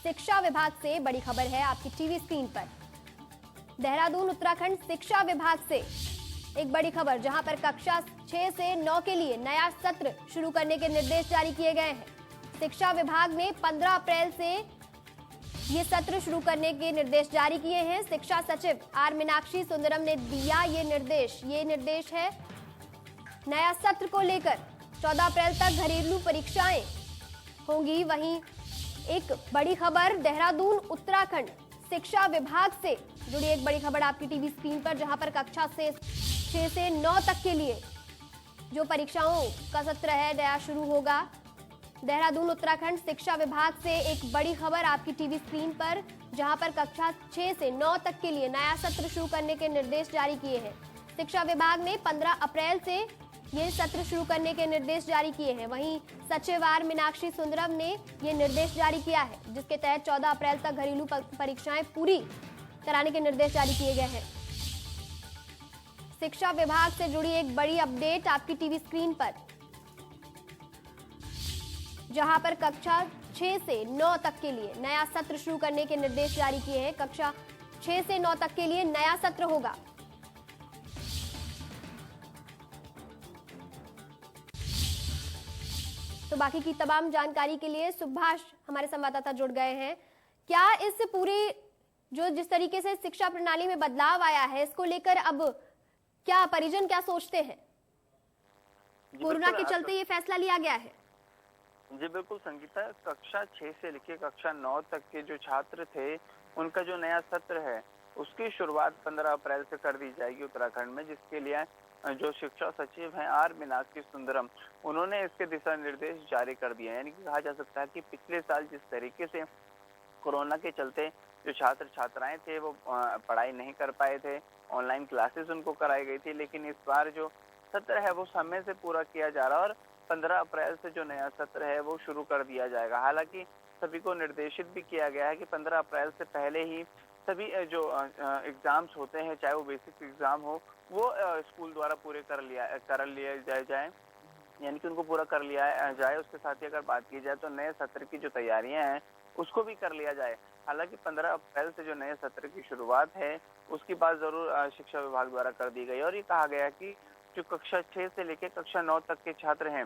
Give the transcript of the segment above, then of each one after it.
शिक्षा विभाग से बड़ी खबर है आपकी टीवी स्क्रीन पर। देहरादून उत्तराखंड शिक्षा विभाग से एक बड़ी खबर, जहां पर कक्षा 6 से 9 के लिए नया सत्र शुरू करने के निर्देश जारी किए गए हैं। शिक्षा विभाग ने 15 अप्रैल से ये सत्र शुरू करने के निर्देश जारी किए हैं। शिक्षा सचिव आर मीनाक्षी सुंदरम ने दिया ये निर्देश। ये निर्देश है नया सत्र को लेकर 14 अप्रैल तक घरेलू परीक्षाएं होंगी। वहीं एक बड़ी खबर देहरादून उत्तराखंड शिक्षा विभाग से जुड़ी एक बड़ी खबर आपकी टीवी स्क्रीन पर, जहां पर कक्षा से 6 से 9 तक के लिए जो परीक्षाओं का सत्र है नया शुरू होगा। देहरादून उत्तराखंड शिक्षा विभाग से एक बड़ी खबर आपकी टीवी स्क्रीन पर, जहां पर कक्षा 6 से 9 तक के लिए नया सत्र शुरू करने के निर्देश जारी किए हैं। शिक्षा विभाग ने 15 अप्रैल से ये सत्र शुरू करने के निर्देश जारी किए हैं। वहीं सचिव आर मीनाक्षी सुंदरम ने ये निर्देश जारी किया है, जिसके तहत 14 अप्रैल तक घरेलू परीक्षाएं पूरी कराने के निर्देश जारी किए गए हैं। शिक्षा विभाग से जुड़ी एक बड़ी अपडेट आपकी टीवी स्क्रीन पर, जहां पर कक्षा 6 से 9 तक के लिए नया सत्र शुरू करने के निर्देश जारी किए हैं। कक्षा 6 से 9 तक के लिए नया सत्र होगा। तो बाकी की तमाम जानकारी के लिए सुभाष हमारे संवाददाता जुड़ गए हैं। क्या इस पूरी जिस तरीके से शिक्षा प्रणाली में बदलाव आया है, इसको लेकर अब क्या परिजन क्या सोचते हैं? कोरोना के चलते ये फैसला लिया गया है। जी बिल्कुल संगीता, कक्षा 6 से लेकर कक्षा 9 तक के जो छात्र थे, उनका जो नया सत्र है उसकी शुरुआत 15 अप्रैल से कर दी जाएगी उत्तराखंड में, जिसके लिए जो शिक्षा सचिव हैं आर मीनाक्षी सुंदरम, उन्होंने इसके दिशा निर्देश जारी कर दिए हैं। यानी कि कहा जा सकता है कि पिछले साल जिस तरीके से कोरोना के चलते जो छात्र छात्राएं थे वो पढ़ाई नहीं कर पाए थे, ऑनलाइन क्लासेस उनको कराई गई थी, लेकिन इस बार जो सत्र है वो समय से पूरा किया जा रहा है और 15 अप्रैल से जो नया सत्र है वो शुरू कर दिया जाएगा। हालांकि सभी को निर्देशित भी किया गया है कि 15 अप्रैल से पहले ही सभी जो एग्जाम्स होते हैं, चाहे वो बेसिक एग्जाम हो, वो स्कूल द्वारा पूरे कर लिए जाए, यानी कि उनको पूरा कर लिया जाए। उसके साथ ही अगर बात की जाए तो नए सत्र की जो तैयारियां हैं उसको भी कर लिया जाए। हालांकि 15 अप्रैल से जो नए सत्र की शुरुआत है उसकी बात जरूर शिक्षा विभाग द्वारा कर दी गई और ये कहा गया कि जो कक्षा 6 से लेकर कक्षा 9 तक के छात्र हैं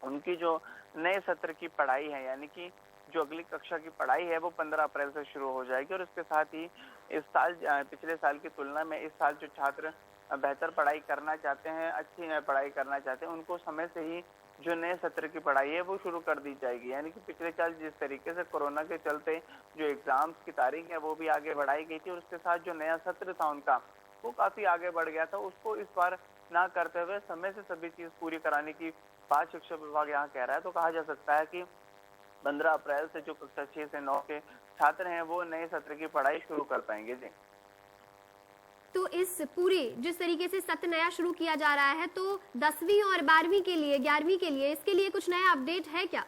उनकी जो नए सत्र की पढ़ाई है, यानी कि जो अगली कक्षा की पढ़ाई है वो 15 अप्रैल से शुरू हो जाएगी। और इसके साथ ही इस साल पिछले साल की तुलना में इस साल जो छात्र बेहतर पढ़ाई करना चाहते हैं, अच्छी पढ़ाई करना चाहते हैं, उनको समय से ही जो नए सत्र की पढ़ाई है वो शुरू कर दी जाएगी। यानी कि पिछले साल जिस तरीके से कोरोना के चलते जो एग्जाम्स की तारीख है वो भी आगे बढ़ाई गई थी और उसके साथ जो नया सत्र था उनका वो काफी आगे बढ़ गया था, उसको इस बार ना करते हुए समय से सभी चीज पूरी कराने की बात शिक्षा विभाग यहाँ कह रहा है। तो कहा जा सकता है कि 15 अप्रैल से जो कक्षा 6 से 9 के छात्र हैं वो नए सत्र की पढ़ाई शुरू कर पाएंगे। जी, तो इस पूरे जिस तरीके से सत्र नया शुरू किया जा रहा है, तो 10वीं और 12वीं के लिए, 11वीं के लिए इसके लिए कुछ नया अपडेट है क्या?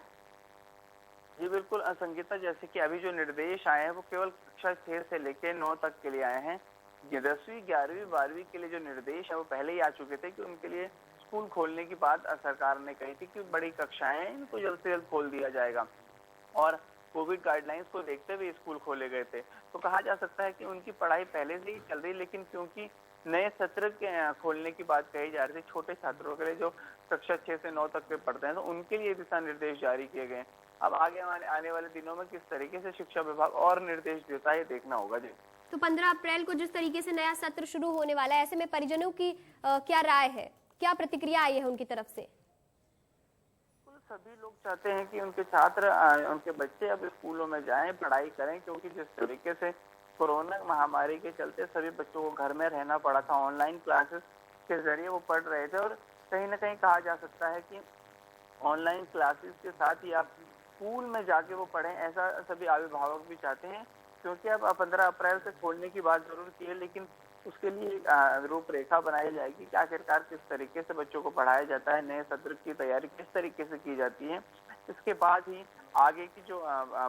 जी बिल्कुल संगीता, जैसे कि अभी जो निर्देश आए हैं वो केवल कक्षा 6 से लेकर 9 तक के लिए आए हैं। 10वीं 11वीं 12वीं के लिए जो निर्देश है वो पहले ही आ चुके थे कि उनके लिए स्कूल खोलने की बात सरकार ने कही थी कि बड़ी कक्षाएं हैं इनको जल्द से जल्द खोल दिया जाएगा और कोविड गाइडलाइंस को देखते हुए स्कूल खोले गए थे। तो कहा जा सकता है कि उनकी पढ़ाई पहले से ही चल रही, लेकिन क्योंकि नए सत्र के खोलने की बात कही जा रही थी छोटे छात्रों के लिए जो कक्षा 6 से 9 तक के पढ़ते हैं, तो उनके लिए दिशा निर्देश जारी किए गए। अब आगे आने वाले दिनों में किस तरीके से शिक्षा विभाग और निर्देश देता है ये देखना होगा। जी, तो 15 अप्रैल को जिस तरीके से नया सत्र शुरू होने वाला है, ऐसे में परिजनों की क्या राय है, क्या प्रतिक्रिया आई है उनकी तरफ से? सभी लोग चाहते हैं कि उनके छात्र उनके बच्चे अब स्कूलों में जाएं, पढ़ाई करें, क्योंकि जिस तरीके से कोरोना महामारी के चलते सभी बच्चों को घर में रहना पड़ा था, ऑनलाइन क्लासेस के जरिए वो पढ़ रहे थे और कहीं ना कहीं कहा जा सकता है कि ऑनलाइन क्लासेस के साथ ही आप स्कूल में जाके वो पढ़ें, ऐसा सभी अभिभावक भी चाहते हैं। क्योंकि अब 15 अप्रैल से खोलने की बात जरूर की है, लेकिन उसके लिए रूपरेखा बनाई जाएगी कि आखिरकार किस तरीके से बच्चों को पढ़ाया जाता है, नए सत्र की तैयारी किस तरीके से की जाती है। इसके बाद ही आगे की जो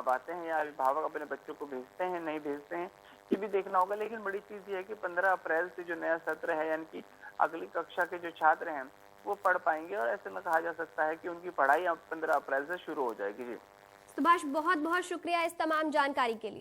बातें हैं या अभिभावक अपने बच्चों को भेजते हैं नहीं भेजते हैं ये भी देखना होगा। लेकिन बड़ी चीज ये है कि 15 अप्रैल से जो नया सत्र है, यानी कि अगली कक्षा के जो छात्र हैं वो पढ़ पाएंगे और ऐसे में कहा जा सकता है कि उनकी पढ़ाई अब 15 अप्रैल से शुरू हो जाएगी। जी, सुभाष, बहुत बहुत शुक्रिया इस तमाम जानकारी के लिए।